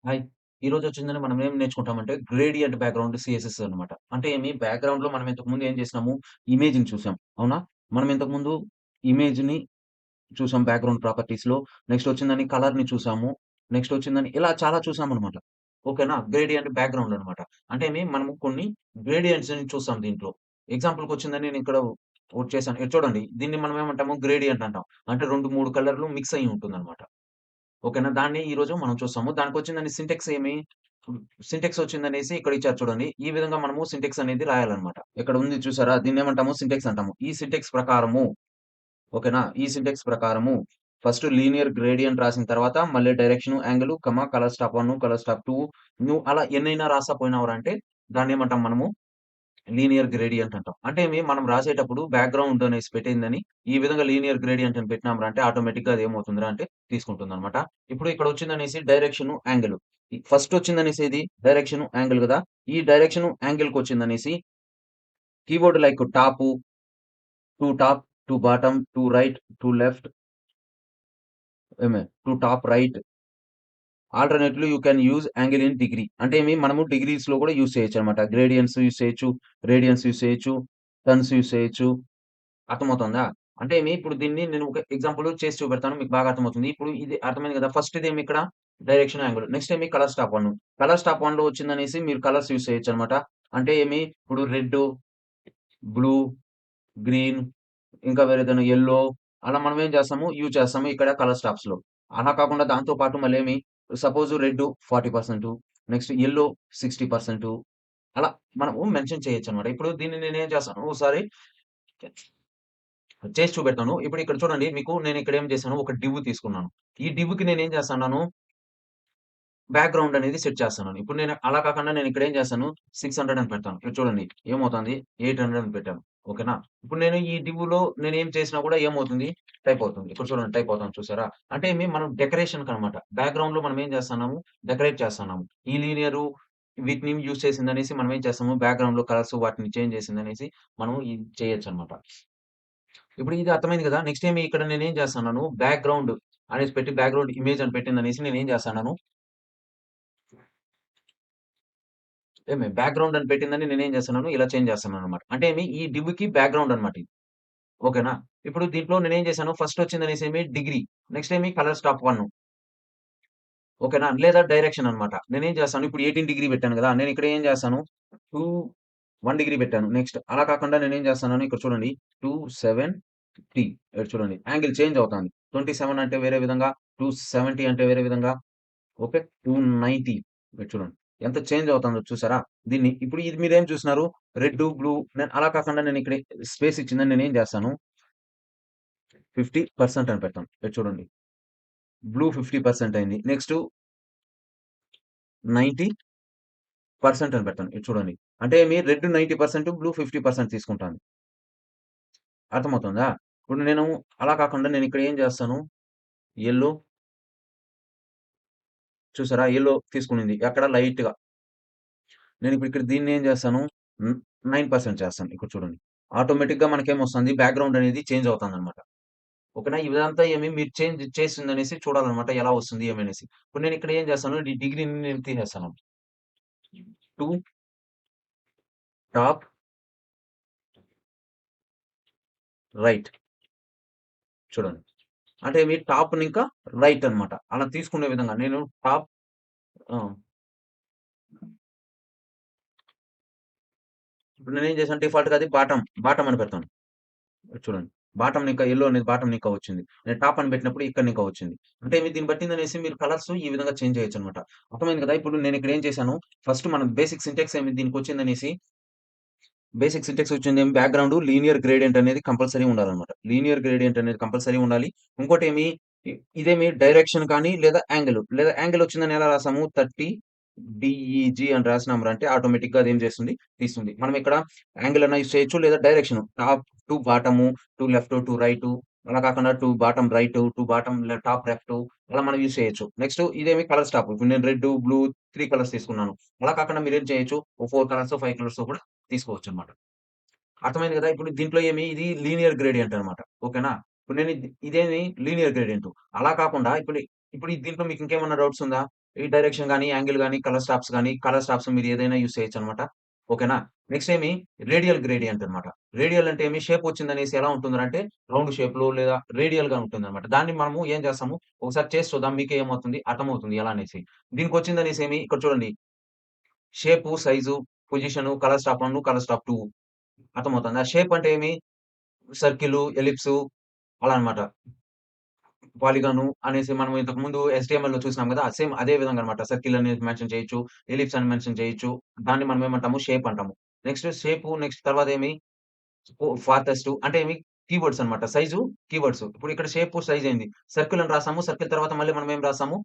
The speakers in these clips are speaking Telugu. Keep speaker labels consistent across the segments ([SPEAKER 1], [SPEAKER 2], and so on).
[SPEAKER 1] హాయ్. ఈరోజొచ్చిందని మనం ఏం నేర్చుకుంటామంటే గ్రేడియంట్ బ్యాక్‌గ్రౌండ్ సీఎస్ఎస్ అనమాట. అంటే బ్యాక్‌గ్రౌండ్‌లో మనం ఇంతకుముందు ఏం చేసినాము, ఇమేజ్‌ని చూసాం. అవునా? మనం ఇంతకుముందు ఇమేజ్‌ని చూసాం బ్యాక్‌గ్రౌండ్ ప్రాపర్టీస్‌లో. నెక్స్ట్ వచ్చిందని కలర్‌ని చూసాము. నెక్స్ట్ వచ్చిందని ఇలా చాలా చూసామనమాట. ఓకేనా? గ్రేడియంట్ బ్యాక్‌గ్రౌండ్ అనమాట. అంటే మనము కొన్ని గ్రేడియంట్స్‌ని చూస్తాం దీంట్లో. ఎగ్జాంపుల్‌కొచ్చిందని నేనిక్కడ ఒకటి చేశాను. ఇది చూడండి. దీన్ని మనం ఏమంటాము గ్రేడియంట్ అంటాం. అంటే 2, 3 కలర్‌లు మిక్స్ అయ్యి ఉంటుందనమాట. ఓకేనా. దాన్ని ఈరోజు మనం చూస్తాము. దానికొచ్చిందని సింటాక్స్ సింటాక్స్ వచ్చిందనేసి ఇక్కడ ఇచ్చారు చూడండి. ఈ విధంగా మనము సింటాక్స్ అనేది రాయాలన్నమాట. ఇక్కడ ఉంది చూసారా? దీన్నేమంటాము సింటాక్స్ అంటాము. ఈ సింటాక్స్ ప్రకారము ఓకేనా. ఈ సింటాక్స్ ప్రకారము ఫస్ట్ లీనియర్ గ్రేడియంట్ రాసిన తర్వాత మళ్ళీ direction, angle, colour stop 1, colour stop 2 నువ్వు అలా ఎన్నైనా రాస్తా పోయినావురా అంటే దాన్నేమంటాం మనము లీనియర్ గ్రేడియంట్ అంటాం. అంటే మనం రాసేటప్పుడు బ్యాక్‌గ్రౌండ్ అనేసి పెట్టిందని ఈ విధంగా లీనియర్ గ్రేడియంట్ అని పెట్టినాంరా అంటే ఆటోమేటిక్‌గా అదేమవుతుందిరా అంటే తీసుకుంటుందనమాట. ఇప్పుడు ఇక్కడ వచ్చిందనేసి డైరెక్షను, యాంగిల్. ఫస్ట్ వచ్చిందనేసి ఏది డైరెక్షను, యాంగిల్ గదా! ఈ డైరెక్షను, యాంగిల్‌కొచ్చిందనేసి keyword like top, to bottom, to right, to left to top right alternately you can use angle in degree. అంటే మనము డిగ్రీస్‌లో గూడా యూజ్ చేయొచ్చనమాట. గ్రేడియన్స్ యూజ్ చేయొచ్చు, రేడియన్స్ యూజ్ చేయొచ్చు, టర్న్స్ యూజ్ చేయొచ్చు. అర్థమవుతుందా? అంటే ఇప్పుడు దీన్ని నేను ఒక ఎగ్జాంపుల్ చేసి చూపెడతాను. మీకు బాగా అర్థమవుతుంది. ఇప్పుడు ఇది అర్థమైంది కదా! ఫస్ట్ ఇదేమి ఇక్కడ direction angle. Next colour stop 1. Colour stop 1లో వచ్చిందనేసి మీరు కలర్స్ యూజ్ చేయొచ్చనమాట. అంటే ఇప్పుడు రెడ్డు, బ్లూ, గ్రీన్ ఇంకా వేరేదేమైనా యెల్లో అలా మనం ఏం చేస్తాము యూజ్ చేస్తాము ఇక్కడ కలర్ స్టాప్స్‌లో. అలా కాకుండా దాంతో పాటు మళ్ళేమి సపోజ్ రెడ్ 40% నెక్స్ట్ యెల్లో 60% అలా మనము మెన్షన్ చేయొచ్చనమాట. ఇప్పుడు దీన్ని నేనేం చేస్తాను ఒకసారి చేసి చూపెడతాను. ఇప్పుడు ఇక్కడ చూడండి మీకు నేనిక్కడ ఏం చేశాను ఒక డివ్ తీసుకున్నాను. ఈ డివ్‌కి నేనేం చేస్తన్నాను బ్యాక్‌గ్రౌండ్ అనేది సెట్ చేస్తన్నాను. ఇప్పుడు నేను అలా కాకుండా నేనిక్కడ ఏం చేస్తాను 600 అని పెడతాను. ఇక్కడ చూడండి ఏమవుతుంది 800 అని పెట్టాను. ఓకేనా? ఇప్పుడు నేను ఈ డివ్‌లో నేనేం చేసినా కూడా ఏమవుతుంది టైప్ అవుతుంది. ఇక్కడ చూడండి టైప్ అవుతుంది చూసారా? అంటే మనం డెకరేషన్‌కనమాట. బ్యాక్‌గ్రౌండ్‌లో మనం ఏం చేస్తన్నాము డెకరేట్ చేస్తన్నాము. ఈ లీనియరు వీటిని యూజ్ చేసిందనేసి మనం ఏం చేస్తాము బ్యాక్‌గ్రౌండ్‌లో కలర్స్ వాటిని చేంజ్ చేసిందనేసి మనం ఇది చేయొచ్చనమాట. ఇప్పుడు ఇది అర్థమైంది గదా! నెక్స్ట్ ఇక్కడ నేనేం చేస్తన్నాను, బ్యాక్‌గ్రౌండ్ అనేసి పెట్టి బ్యాక్‌గ్రౌండ్ ఇమేజ్ అని పెట్టిందనేసి నేనేం చేస్తన్నాను, బ్యాక్‌గ్రౌండ్ అని పెట్టిందని నేనేం చేస్తున్నాను, ఇలా చేంజ్ చేస్తున్నాననమాట. అంటే ఈ డివ్‌కి బ్యాక్‌గ్రౌండ్ అనమాట ఇది. ఓకేనా? ఇప్పుడు దీంట్లో నేనేం చేశాను, ఫస్ట్ వచ్చిందనేసి డిగ్రీ, నెక్స్ట్ కలర్ స్టాప్ 1 ఓకేనా? లేదా డైరెక్షన్ అనమాట. నేనేం చేస్తాను, ఇప్పుడు 18 డిగ్రీ పెట్టాను గదా! నేనిక్కడ ఏం చేస్తాను, 2 1 డిగ్రీ పెట్టాను. నెక్స్ట్ అలా కాకుండా నేనేం చేస్తున్నాను, ఇక్కడ చూడండి 270 ఇక్కడ చూడండి. Angle change అవుతాంది. 27 అంటే వేరే విధంగా, 270 అంటే వేరే విధంగా. ఓకే. 290 ఇక్కడ చూడండి. ఎంత చేంజ్ అవుతుందో చూసారా? ఇప్పుడు ఇది మీరేం చూస్తున్నారు రెడ్డు, బ్లూ నేను అలా కాకుండా నేనిక్కడ స్పేస్ ఇచ్చిందని నేనేం చేస్తాను 50% అని పెడతాను. ఇక్కడ చూడండి. బ్లూ 50% అయింది. నెక్స్ట్ 90% అని పెడతాను. ఇది చూడండి. అంటే రెడ్ 90% బ్లూ 50% తీసుకుంటాను. అర్థమవుతుందా? ఇప్పుడు నేను అలా కాకుండా నేనిక్కడ ఏం చేస్తాను యెల్లో చూసారా? యెల్లో తీసుకునింది. ఎక్కడ లైట్‌గా. నేనిప్పుడు ఇక్కడ దీన్నేం చేస్తాను హ్మ్. 9% చేస్తాను. ఇక్కడ చూడండి. ఆటోమేటిక్‌గా మనకేమొస్తుంది బ్యాక్‌గ్రౌండ్ అనేది చేంజ్ అవుతుందన్నమాట. ఓకేనా? ఇదంతా మీరు చేంజ్ చేసిందనేసి చూడాలన్నమాట. ఎలా వస్తుంది ఏమనేసి. ఇప్పుడు నేనిక్కడ ఏం చేస్తాను ఈ డిగ్రీని నేను తీసేస్తాను. 2 టాప్ రైట్ చూడండి. అంటే టాప్‌నింకా రైట్ అన్నమాట. అలా తీసుకునే విధంగా నేను టాప్ ఆ! ఇప్పుడు నేనేం చేశాను డిఫాల్ట్‌గా అది బాటమ్ అని పెడతాను. చూడండి. బాటమ్ నింకా యెల్లో అనేది బాటమ్ నింకా వచ్చింది. నేను టాప్ అని పెట్టినప్పుడు ఇక్కడ నింకా వచ్చింది. అంటే దీన్ని బట్టిందనేసి మీరు కలర్స్ ఈ విధంగా చేంజ్ చేయొచ్చనమాట. అర్థమైంది కదా! ఇప్పుడు నేనిక్కడ ఏం చేశాను, ఫస్ట్ మనం బేసిక్ సింటాక్స్ దీనికొచ్చిందనేసి బేసిక్ సింటాక్స్ వచ్చిందేమో బ్యాక్‌గ్రౌండ్ లీనియర్ గ్రేడియంట్ అనేది కంపల్సరీ ఉండాలనమాట. లీనియర్ గ్రేడియంట్ అనేది కంపల్సరీ ఉండాలి. ఇంకోటేమి ఇదేమి డైరెక్షన్ కానీ లేదా యాంగిల్ వచ్చిందని ఎలా రాసాము 30 డీఈజీ అని రాసినాంరా అంటే ఆటోమేటిక్‌గా అదేం చేస్తుంది తీస్తుంది. మనం ఇక్కడ యాంగిల్ అన్నా యూజ్ చేయొచ్చు లేదా direction top to bottom, to left, to right అలా కాకుండా to bottom right, to bottom top left అలా మనం యూజ్ చేయొచ్చు. నెక్స్ట్ ఇదేమి కలర్ స్టాప్. ఇప్పుడు నేను రెడ్, బ్లూ 3 కలర్స్ తీసుకున్నాను. అలా కాకుండా మీరేం చేయొచ్చు ఓ 4 కలర్సో, 5 కలర్సో కూడా తీసుకోవచ్చనమాట. అర్థమైంది గదా! ఇప్పుడు దీంట్లో ఇది లీనియర్ గ్రేడియంట్ అనమాట. ఓకేనా? ఇప్పుడు నేను ఇదేమి లీనియర్ గ్రేడియంట్. అలా కాకుండా ఇప్పుడు ఇప్పుడు దీంట్లో మీకు ఇంకేమన్నా డౌట్స్ ఉందా? ఈ డైరెక్షన్ గాని, యాంగిల్ గాని, కలర్ స్టాప్స్ మీరు ఏదైనా యూజ్ చేయొచ్చనమాట. ఓకేనా? నెక్స్ట్ రేడియల్ గ్రేడియంట్ అనమాట. రేడియల్ అంటే షేప్ వచ్చిందనేసి ఎలా ఉంటుందనంటే రౌండ్ షేప్‌లో లేదా రేడియల్‌గా ఉంటుందనమాట. దాన్ని మనము ఏం చేస్తాము, ఒకసారి చేసి చూద్దాం మీకే ఏమవుతుంది అర్థమవుతుంది ఎలా అనేసి. దీనికొచ్చిందనేసి ఇక్కడ చూడండి shape, size, position, colour stop 1, colour stop 2 అర్థమవుతుందా? షేప్ అంటే సర్కిలు, ఎలిప్సు అలా అన్నమాట. పాలిగాను అనేసి మనం ఇంతకుముందు HTMLలో చూసినాం గదా! సేమ్ అదే విధంగా అన్నమాట. సర్కిల్ అనేది మెన్షన్ చేయొచ్చు. ఎలిప్స్ అని మెన్షన్ చేయొచ్చు. దాన్ని మనం ఏమంటాము షేప్ అంటాము. నెక్స్ట్ షేపు నెక్స్ట్ తర్వాత ఫార్టెస్ట్ అంటే కీవర్డ్స్ అన్నమాట. Size, keywords. ఇప్పుడు ఇక్కడ షేపు, సైజ్ ఏంది? సర్కిల్ అని రాసాము. సర్కిల్ తర్వాత మళ్ళీ మనం ఏం రాసాము?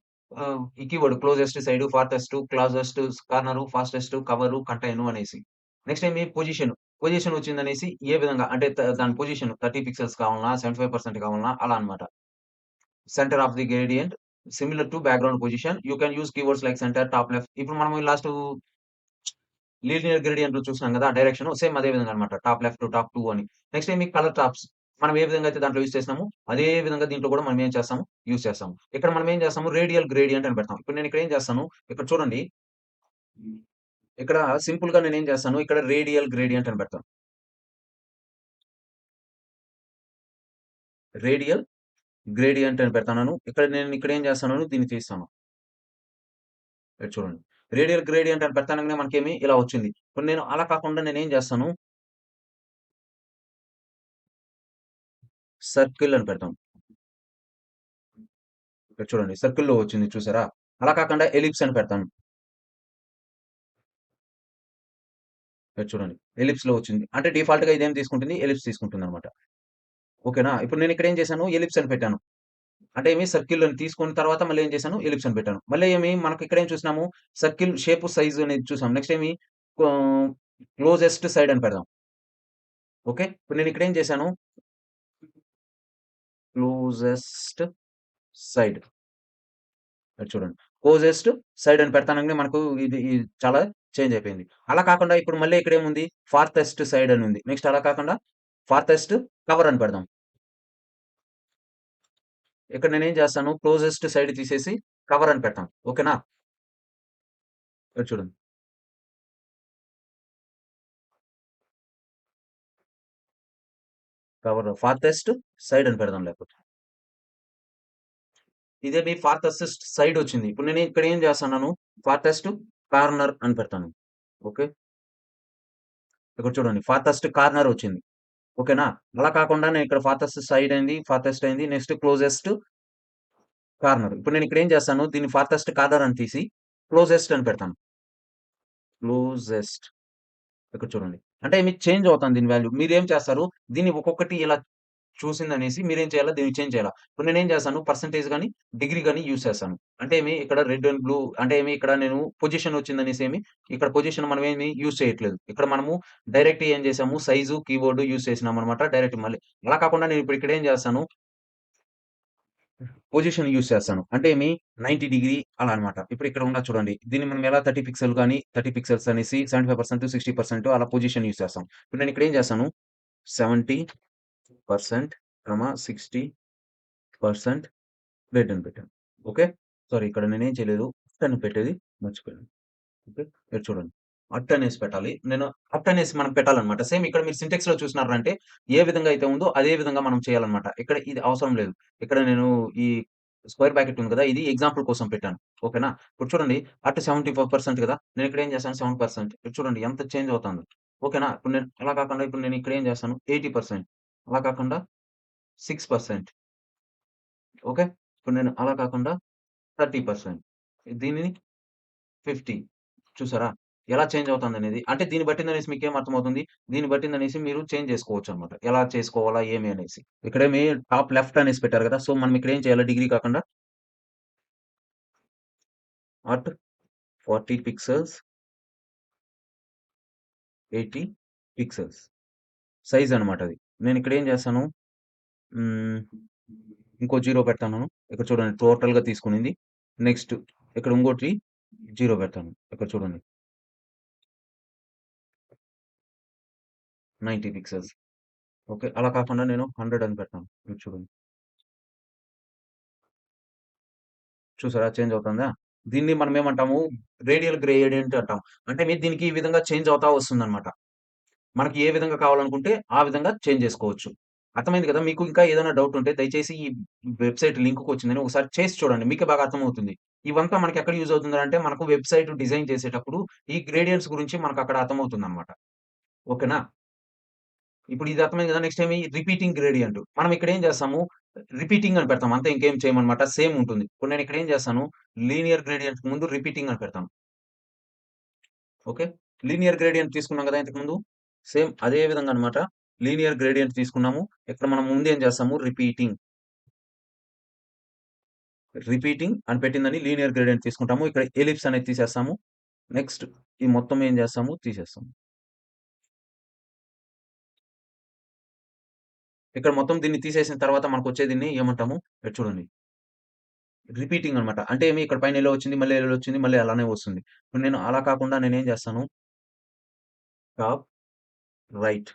[SPEAKER 1] ఈ keyword closest side, farthest, closest, corner, fastest, cover, contain అనేసి. Next position. పొజిషన్ వచ్చిందనేసి ఏ విధంగా అంటే దాని పొజిషన్ 30 పిక్సెల్స్ కావాలనా? 75% కావాలనా? అలా అన్నమాట. Centre of the gradient similar to background position. You can use keywords like centre, top left. ఇప్పుడు మనం లీనియర్ గ్రేడియంట్‌లో చూసినాం గదా! డైరెక్షను సేమ్ అదే విధంగా అన్నమాట. టాప్ లెఫ్ట్, టాప్ 2 అని. Next colour tops. మనం ఏ విధంగా అయితే దాంట్లో యూజ్ చేసినామో, అదే విధంగా దీంట్లో గూడా మనం ఏం చేస్తాము, యూజ్ చేస్తాము. ఇక్కడ మనం ఏం చేస్తాము, రేడియల్ గ్రేడియంట్ అని పెడతాం. ఇప్పుడు నేను ఇక్కడ ఏం చేస్తాను, ఇక్కడ చూడండి. ఇక్కడ సింపుల్‌గా నేనేం చేస్తాను, ఇక్కడ రేడియల్ గ్రేడియంట్ అని పెడతాను. రేడియల్ గ్రేడియంట్ అని పెడతాను. ఇక్కడ ఏం చేస్తున్నాను, దీన్ని తీస్తాను. ఇక్కడ చూడండి. రేడియల్ గ్రేడియంట్ అని పెడతానంగానే మనకేమి ఇలా వచ్చింది. ఇప్పుడు నేను అలా కాకుండా నేనేం చేస్తాను, సర్కిల్ అని పెడతాను. ఇక్కడ చూడండి సర్కిల్‌లో వచ్చింది చూసారా? అలా కాకుండా ఎలిప్స్ అని పెడతాను. ఇక్కడ చూడండి. ఎలిప్స్‌లో వచ్చింది. అంటే డిఫాల్ట్‌గా ఇదేం తీసుకుంటుంది, ఎలిప్స్ తీసుకుంటుందనమాట. ఓకేనా? ఇప్పుడు నేను ఇక్కడ ఏం చేశాను, ఎలిప్స్ అని పెట్టాను. అంటే సర్కిల్ అని తీసుకున్న తర్వాత మళ్ళీ ఏం చేశాను, ఎలిప్స్ అని పెట్టాను. మళ్ళీ మనకి ఇక్కడ ఏం చూసినాము, సర్కిల్ షేపు, సైజ్ అనేది చూసాం. నెక్స్ట్ ఆహ్, క్లోజెస్ట్ సైడ్ అని పెడదాం. ఓకే. ఇప్పుడు నేను ఇక్కడ ఏం చేశాను, క్లోజెస్ట్ సైడ్. అది చూడండి. క్లోజెస్ట్ సైడ్ అని పెడతానంగానే మనకు ఇది చాలా చేంజ్ అయిపోయింది. అలా కాకుండా ఇప్పుడు మళ్ళీ ఇక్కడేముంది ఫార్తెస్ట్ సైడ్ అని ఉంది. నెక్స్ట్ అలా కాకుండా ఫార్తెస్ట్ కవర్ అని పెడదాం. ఇక్కడ నేనేం చేస్తాను క్లోజెస్ట్ సైడ్ తీసేసి కవర్ అని పెడతాను. ఓకేనా? ఇక్కడ చూడండి. కవర్ ఫార్తెస్ట్ సైడ్ అని పెడదాం లేకపోతే. ఇదే ఫార్తెస్ట్ సైడ్ వచ్చింది. ఇప్పుడు నేను ఇక్కడ ఏం చేస్తున్నాను ఫార్తెస్ట్ కార్నర్ అని పెడతాను. ఓకే. ఇక్కడ చూడండి ఫార్తెస్ట్ కార్నర్ వచ్చింది. ఓకేనా? అలా కాకుండా నేను ఇక్కడ ఫార్తెస్ట్ అయింది. Next closest corner. ఇప్పుడు నేను ఇక్కడ ఏం చేస్తాను, దీన్ని ఫార్తెస్ట్ కార్నర్ అని తీసి క్లోజెస్ట్ అని పెడతాను. క్లోజెస్ట్ ఇక్కడ చూడండి. అంటే మీకు చేంజ్ అవుతుంది దీని వాల్యూ. మీరేం చేస్తారు, దీన్ని ఒక్కొక్కటి ఇలా చూసిందనేసి మీరేం చేయాలా, దీన్ని చేంజ్ చేయాలా. ఇప్పుడు నేనేం చేస్తాను, పర్సెంటేజ్ గాని, డిగ్రీ గాని యూజ్ చేస్తాను. అంటే ఇక్కడ రెడ్ అండ్ బ్లూ అంటే ఇక్కడ నేను పొజిషన్ వచ్చిందనేసి ఇక్కడ పొజిషన్ మనం యూజ్ చేయట్లేదు. ఇక్కడ మనము డైరెక్ట్ ఏం చేసాము, సైజు, కీబోర్డ్ యూజ్ చేసినామనమాట. డైరెక్ట్ మళ్ళీ అలా కాకుండా నేను ఇప్పుడు ఇక్కడ ఏం చేస్తాను పొజిషన్ యూజ్ చేస్తాను. అంటే 90 డిగ్రీ అలా అన్నమాట. ఇప్పుడు ఇక్కడ ఉన్నది చూడండి. దీన్ని మనం ఎలా 30 పిక్సెల్ గాని, 30 పిక్సెల్స్ అనేసి 75%, 60% అలా పొజిషన్ యూజ్ చేస్తాం. ఇప్పుడు నేను ఇక్కడ ఏం చేస్తాను 70% 60% రెడ్ అని పెట్టాను. ఓకే. సారీ ఇక్కడ నేనేం చేయలేదు. అని పెట్టేది మర్చిపోయాను. ఓకే. ఇక్కడ చూడండి. అనేసి పెట్టాలి. నేను అనేసి మనం పెట్టాలన్నమాట. సేమ్ ఇక్కడ మీరు సింటాక్స్‌లో చూసినారంటే ఏ విధంగా అయితే ఉందో అదే విధంగా మనం చేయాలన్నమాట. ఇక్కడ ఇది అవసరం లేదు. ఇక్కడ నేను ఈ స్క్వేర్ బ్రాకెట్ ఉంది కదా! ఇది ఎగ్జాంపుల్ కోసం పెట్టాను. ఓకేనా? ఇప్పుడు చూడండి 75% కదా! నేను ఇక్కడ ఏం చేశాను 7% ఇక్కడ చూడండి ఎంత చేంజ్ అవుతుందో. ఓకేనా? అలా కాకుండా ఇప్పుడు నేను ఇక్కడ ఏం చేస్తాను 80% అలా కాకుండా 6% ఓకే. ఇప్పుడు నేను అలా కాకుండా 30% దీనిని 50 చూసారా? ఎలా చేంజ్ అవుతుందనేది. అంటే దీన్ని బట్టిందనేసి మీకేం అర్థమవుతుంది? దీన్ని బట్టిందనేసి మీరు చేంజ్ చేసుకోవచ్చనమాట. ఎలా చేసుకోవాలా? ఏమి అనేసి. ఇక్కడేమి టాప్ లెఫ్ట్ అనేసి పెట్టారు కదా! సో, మనం ఇక్కడ ఏం చేయాలి డిగ్రీ కాకుండా అట్ 40 పిక్సెల్స్, 80 పిక్సెల్స్ సైజ్ అనమాట అది. నేనిక్కడ ఏం చేస్తాను హ్మ్. ఇంకో 0 పెడతాను. ఇక్కడ చూడండి టోటల్‌గా తీసుకునింది. నెక్స్ట్ ఇక్కడ ఇంకోటి 0 పెడతాను. ఇక్కడ చూడండి 90 పిక్సెల్స్. ఓకే. అలా కాకుండా నేను 100 అని పెడతాను. ఇది చూడండి. చూసారా చేంజ్ అవుతుందా? దీన్ని మనమేమంటాము రేడియల్ గ్రేడియంట్ అంటాం. అంటే మీరు దీనికి ఈ విధంగా చేంజ్ అవుతా వస్తుందన్నమాట. మనకి ఏ విధంగా కావాలనుకుంటే ఆ విధంగా చేంజ్ జేసుకోవచ్చు. అర్థమైంది గదా! మీకు ఇంకా ఏదైనా డౌట్ ఉంటే దయచేసి ఈ వెబ్‌సైట్ లింక్‌కొచ్చిందని ఒకసారి చేసి చూడండి. మీకే బాగా అర్థమవుతుంది. ఇవంతా మనకెక్కడ యూజ్ అవుతుందంటే మనకు వెబ్‌సైట్ డిజైన్ చేసేటప్పుడు ఈ గ్రేడియంట్స్ గురించి మనకక్కడ అర్థమవుతుందన్నమాట. ఓకేనా? ఇప్పుడు ఇది అర్థమైంది గదా! నెక్స్ట్ ఏమి రిపీటింగ్ గ్రేడియంట్. మనం ఇక్కడ ఏం చేస్తాము రిపీటింగ్ అని పెడతాం. అంతే ఇంకేం చేయమనమాట. సేమ్ ఉంటుంది. ఇప్పుడు నేను ఇక్కడ ఏం చేస్తాను లీనియర్ గ్రేడియంట్‌కి ముందు రిపీటింగ్ అని పెడతాను. ఓకే. లీనియర్ గ్రేడియంట్ తీసుకున్నాం గదా! ఇంతకుముందు. సేమ్ అదే విధంగా అన్నమాట. లీనియర్ గ్రేడియంట్ తీసుకున్నాము. ఇక్కడ మనం ముందేం చేస్తాము రిపీటింగ్ అని పెట్టిందని లీనియర్ గ్రేడియంట్ తీసుకుంటాము. ఇక్కడ ఎలిప్స్ అనేది తీసేస్తాము. నెక్స్ట్ ఈ మొత్తం ఏం చేస్తాము తీసేస్తాము. ఇక్కడ మొత్తం దీన్ని తీసేసిన తర్వాత మనకొచ్చే దీన్ని ఏమంటాము ఇక్కడ చూడండి. రిపీటింగ్ అన్నమాట. అంటే ఏమి ఇక్కడ పైన యెల్లో వచ్చింది, మళ్ళీ యెల్లో వచ్చింది, మళ్ళీ అలానే వస్తుంది. ఇప్పుడు నేను అలా కాకుండా నేనేం చేస్తాను టాప్ రైట్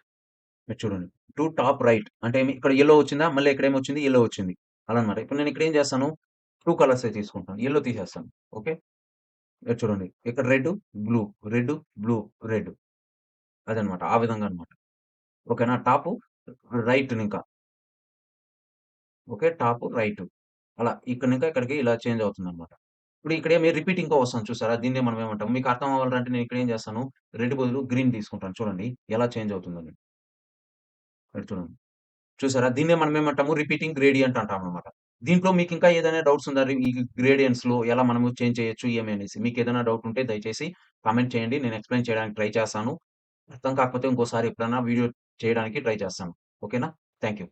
[SPEAKER 1] మీరు చూడండి. టు టాప్ రైట్ అంటే ఏమి ఇక్కడ యెల్లో వచ్చిందా? మళ్ళీ ఇక్కడేమొచ్చింది? యెల్లో వచ్చింది. అలా అన్నమాట. ఇప్పుడు నేను ఇక్కడ ఏం చేస్తాను 2 కలర్సే తీసుకుంటాను. యెల్లో తీసేస్తాను. ఓకే. ఇక్కడ చూడండి. ఇక్కడ బ్లూ, రెడ్, బ్లూ, రెడ్ అదన్నమాట. ఆ విధంగా అన్నమాట. ఓకేనా? రైట్‌నింకా. ఓకే. రైట్. అలా ఇక్కడి నుంచి ఇక్కడికి ఇలా చేంజ్ అవుతుందన్నమాట. ఇప్పుడు ఇక్కడేమి రిపీట్ ఇంకో వస్తుంది చూసారా? దీన్నే మనం ఏమంటాం? మీకు అర్థం అవ్వాలంటే నేను ఇక్కడ ఏం చేస్తాను, రెడ్ బదులు గ్రీన్ తీసుకుంటాను చూడండి. ఎలా చేంజ్ అవుతుందని. ఇక్కడ చూడండి. చూసారా? దీన్నే మనం ఏమంటాము రిపీటింగ్ గ్రేడియంట్ అంటామనమాట. దీంట్లో మీకింకా ఏదైనా డౌట్స్ ఉందా? ఈ గ్రేడియంట్స్‌లో ఎలా మనము చేంజ్ చేయొచ్చు ఏమి అనేసి. మీకేదైనా డౌట్ ఉంటే దయచేసి కామెంట్ చేయండి. నేను ఎక్స్‌ప్లెయిన్ చేయడానికి ట్రై చేస్తాను. అర్థం కాకపోతే ఇంకోసారి ఎప్పుడన్నా వీడియో చేయడానికి ట్రై చేస్తాను. ఓకేనా? Thank you.